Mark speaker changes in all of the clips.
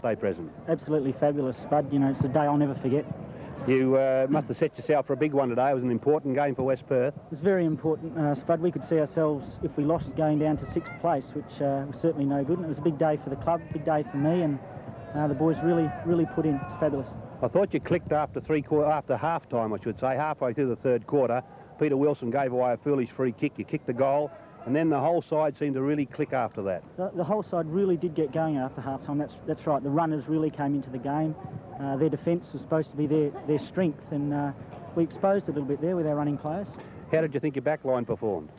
Speaker 1: Day present.
Speaker 2: Absolutely fabulous, Spud. You know, it's a day I'll never forget.
Speaker 1: You must have set yourself for a big one today. It was an important game for West Perth.
Speaker 2: It was very important, Spud. We could see ourselves, if we lost, going down to 6th place, which was certainly no good. And it was a big day for the club, big day for me, and the boys really put in. It's fabulous.
Speaker 1: I thought you clicked after half-time, I should say, halfway through the third quarter. Peter Wilson gave away a foolish free kick. You kicked the goal, and then the whole side seemed to really click after that.
Speaker 2: The whole side really did get going after half-time. That's right. The runners really came into the game. Their defence was supposed to be their strength, and we exposed a little bit there with our running players.
Speaker 1: How did you think your back line performed?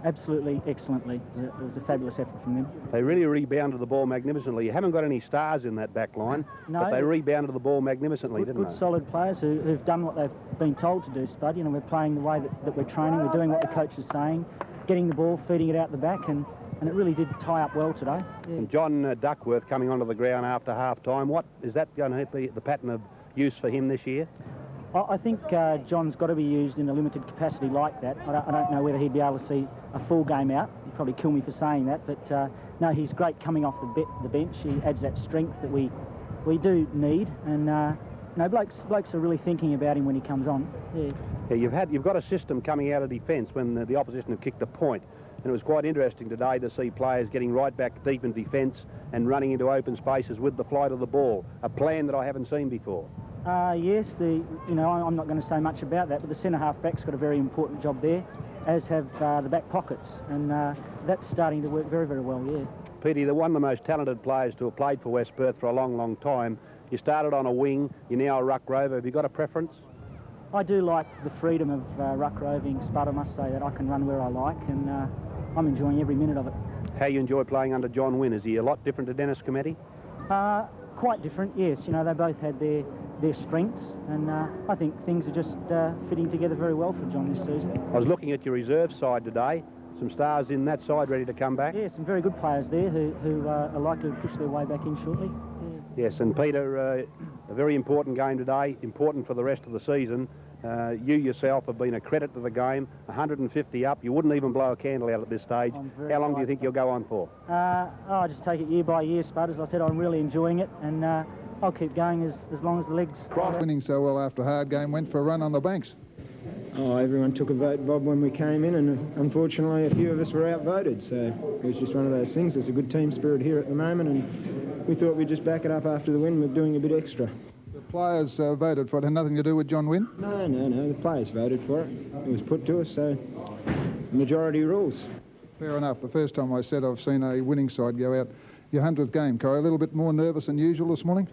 Speaker 2: Absolutely excellently. It was a fabulous effort from them.
Speaker 1: They really rebounded the ball magnificently. You haven't got any stars in that back line,
Speaker 2: no,
Speaker 1: but they rebounded the ball magnificently, didn't they?
Speaker 2: Good, solid players who've done what they've been told to do, Spud. You know, we're playing the way that we're training. We're doing what the coach is saying, getting the ball, feeding it out the back, and it really did tie up well today. Yeah.
Speaker 1: And John Duckworth coming onto the ground after half-time, what is that going to be the pattern of use for him this year?
Speaker 2: I think John's got to be used in a limited capacity like that. I don't know whether he'd be able to see a full game out. He'd probably kill me for saying that, but no, he's great coming off the bench. He adds that strength that we do need, and no, blokes are really thinking about him when he comes on.
Speaker 1: Yeah, you've got a system coming out of defence when the opposition have kicked a point, and it was quite interesting today to see players getting right back deep in defence and running into open spaces with the flight of the ball, a plan that I haven't seen before.
Speaker 2: Yes, I'm not going to say much about that, but the centre-half back's got a very important job there, as have the back pockets, and that's starting to work very, very well, yeah.
Speaker 1: Petey, they're one of the most talented players to have played for West Perth for a long, long time. You started on a wing, you're now a ruck rover. Have you got a preference?
Speaker 2: I do like the freedom of ruck roving, Spud. I must say that I can run where I like, and I'm enjoying every minute of it.
Speaker 1: How you enjoy playing under John Wynn? Is he a lot different to Dennis Cometti?
Speaker 2: Quite different, yes. You know, they both had their strengths, and I think things are just fitting together very well for John this season.
Speaker 1: I was looking at your reserve side today. Some stars in that side ready to come back?
Speaker 2: Yeah, some very good players there who are likely to push their way back in shortly. Yeah.
Speaker 1: Yes, and Peter, a very important game today, important for the rest of the season. You yourself have been a credit to the game, 150 up. You wouldn't even blow a candle out at this stage. How long do you think you'll go on for?
Speaker 2: I'll just take it year by year, Spud. As I said, I'm really enjoying it, and I'll keep going as long as the legs...
Speaker 3: Winning so well after a hard game, went for a run on the banks.
Speaker 4: Oh, everyone took a vote, Bob, when we came in, and unfortunately a few of us were outvoted, so it was just one of those things. There's a good team spirit here at the moment, and we thought we'd just back it up after the win with doing a bit extra.
Speaker 3: The players voted for it. Had nothing to do with John Wynn?
Speaker 4: No, the players voted for it. It was put to us, so majority rules.
Speaker 3: Fair enough. The first time I said I've seen a winning side go out. Your 100th game, Corey, a little bit more nervous than usual this morning?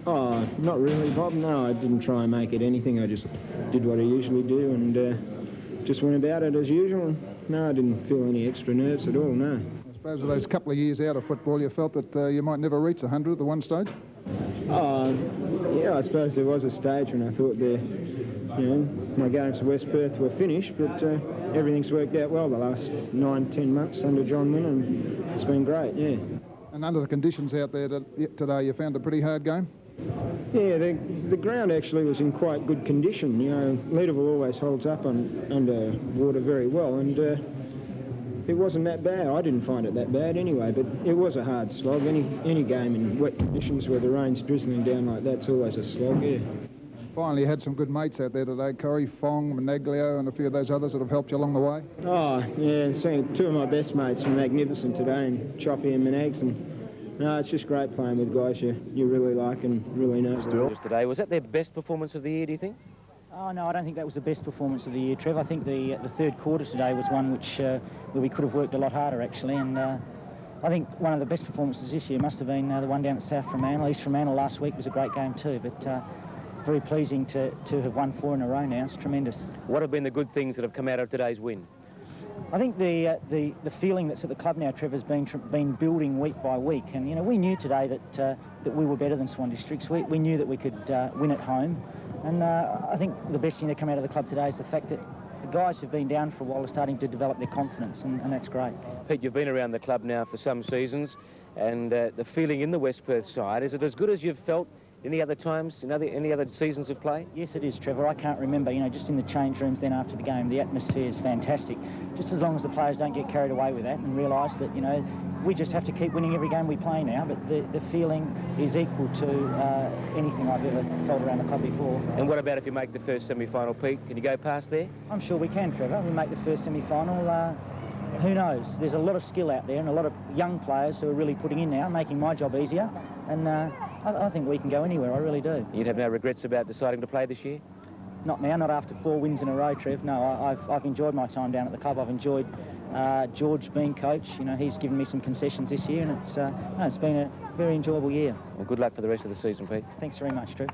Speaker 4: Oh, not really, Bob. No, I didn't try and make it anything. I just did what I usually do and just went about it as usual. No, I didn't feel any extra nerves at all, no.
Speaker 3: I suppose with those couple of years out of football, you felt that you might never reach 100 at the one stage?
Speaker 4: Yeah, I suppose there was a stage when I thought my games for West Perth were finished, but everything's worked out well the last 9-10 months under John Wynn, and it's been great, yeah.
Speaker 3: And under the conditions out there today, you found a pretty hard game?
Speaker 4: Yeah, the ground actually was in quite good condition. You know, Leederville always holds up under water very well, and it wasn't that bad. I didn't find it that bad anyway, but it was a hard slog. Any game in wet conditions where the rain's drizzling down like that's always a slog, yeah.
Speaker 3: Finally, you had some good mates out there today, Corry, Fong, Menaglio, and a few of those others that have helped you along the way.
Speaker 4: Oh, yeah, seeing two of my best mates were magnificent today, and Choppy and Menags, and no, it's just great playing with guys you really like and really know.
Speaker 5: Today, was that their best performance of the year, do you think?
Speaker 2: Oh, no, I don't think that was the best performance of the year, Trev. I think the third quarter today was one where we could have worked a lot harder, actually, and I think one of the best performances this year must have been the one down at South Fremantle. East Fremantle last week was a great game too, but very pleasing to have won 4 in a row now. It's tremendous.
Speaker 5: What have been the good things that have come out of today's win?
Speaker 2: I think the feeling that's at the club now, Trevor, has been building week by week, and you know we knew today that we were better than Swan Districts. We knew that we could win at home, and I think the best thing that came out of the club today is the fact that the guys who've been down for a while are starting to develop their confidence, and that's great.
Speaker 5: Pete, you've been around the club now for some seasons, and the feeling in the West Perth side, is it as good as you've felt any other times, any other seasons of play?
Speaker 2: Yes, it is, Trevor. I can't remember, just in the change rooms then after the game, the atmosphere is fantastic. Just as long as the players don't get carried away with that and realise that, we just have to keep winning every game we play now, but the feeling is equal to anything I've ever felt around the club before.
Speaker 5: And what about if you make the first semi-final, Pete? Can you go past there?
Speaker 2: I'm sure we can, Trevor. We make the first semi-final. Who knows? There's a lot of skill out there and a lot of young players who are really putting in now, making my job easier. And I think we can go anywhere, I really do.
Speaker 5: You'd have no regrets about deciding to play this year?
Speaker 2: Not now, not after 4 wins in a row, Trev. No, I've enjoyed my time down at the club. I've enjoyed George being coach. You know, he's given me some concessions this year, and it's been a very enjoyable year.
Speaker 5: Well, good luck for the rest of the season, Pete.
Speaker 2: Thanks very much, Trev.